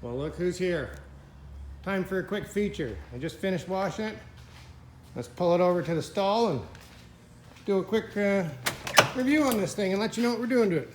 Well, look who's here. Time for a quick feature. I just finished washing it. Let's pull it over to the stall and do a quick review on this thing and let you know what we're doing to it.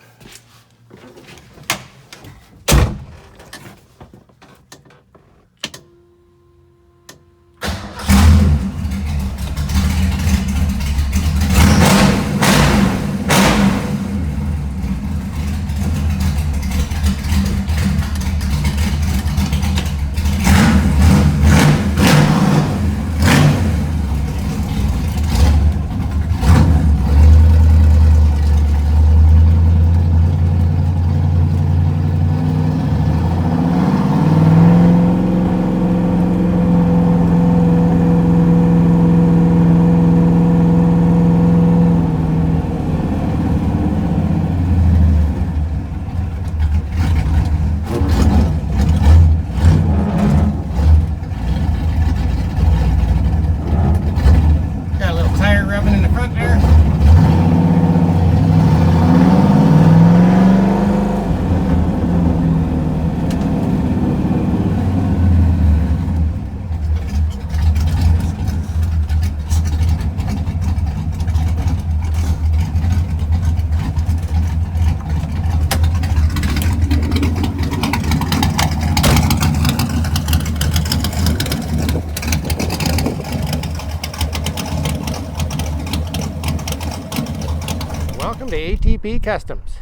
Welcome to ATP Customs.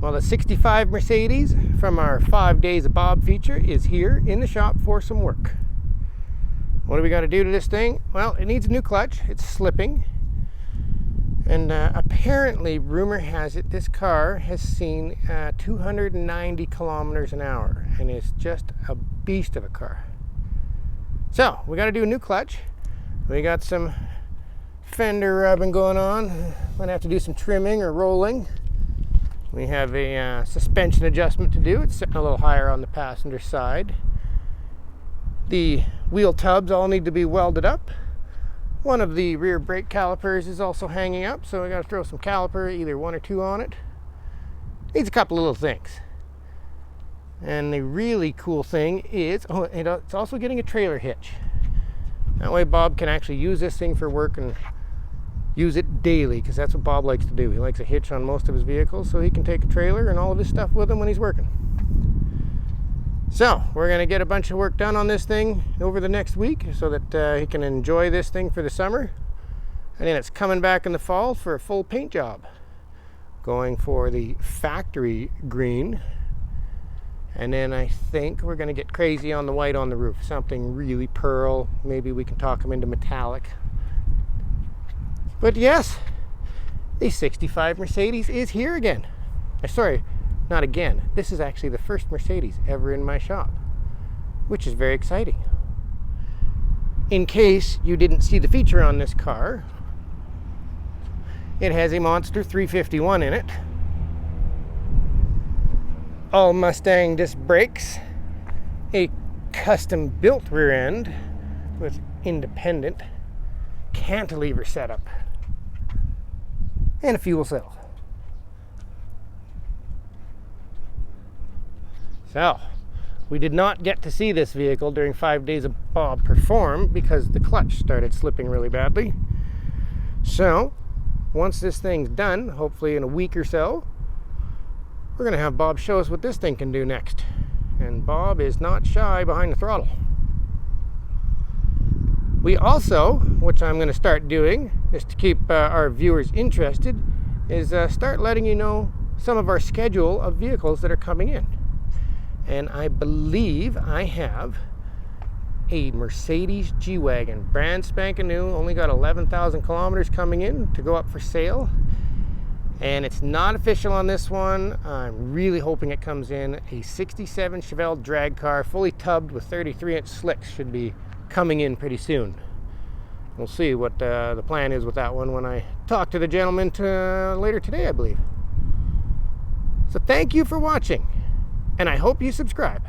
Well, the 65 Mercedes from our 5 days of Bob feature is here in the shop for some work. What do we got to do to this thing? Well, it needs a new clutch. It's slipping. And apparently, rumor has it, this car has seen 290 kilometers an hour and is just a beast of a car. So, we got to do a new clutch. We got some fender rubbing going on. Might have to do some trimming or rolling. We have a suspension adjustment to do. It's sitting a little higher on the passenger side. The wheel tubs all need to be welded up. One of the rear brake calipers is also hanging up, so we got to throw some caliper, either 1 or 2 on it. Needs a couple of little things. And the really cool thing is, it's also getting a trailer hitch. That way Bob can actually use this thing for work and use it daily, because that's what Bob likes to do. He likes a hitch on most of his vehicles, so he can take a trailer and all of his stuff with him when he's working. So we're going to get a bunch of work done on this thing over the next week so that he can enjoy this thing for the summer. And then it's coming back in the fall for a full paint job. Going for the factory green. And then I think we're going to get crazy on the white on the roof. Something really pearl. Maybe we can talk him into metallic. But yes, the 65 Mercedes is here again. Sorry, not again. This is actually the first Mercedes ever in my shop, which is very exciting. In case you didn't see the feature on this car, it has a Monster 351 in it. All Mustang disc brakes, a custom built rear end with independent cantilever setup, and a fuel cell. So, we did not get to see this vehicle during 5 days of Bob perform because the clutch started slipping really badly. So, once this thing's done, hopefully in a week or so, we're going to have Bob show us what this thing can do next. And Bob is not shy behind the throttle. We also, which I'm going to start doing, is to keep our viewers interested, is start letting you know some of our schedule of vehicles that are coming in. And I believe I have a Mercedes G-Wagon, brand spanking new, only got 11,000 kilometers coming in to go up for sale. And it's not official on this one. I'm really hoping it comes in. A 67 Chevelle drag car, fully tubbed with 33-inch slicks, should be coming in pretty soon. We'll see what the plan is with that one when I talk to the gentleman later today, I believe. So thank you for watching, and I hope you subscribe.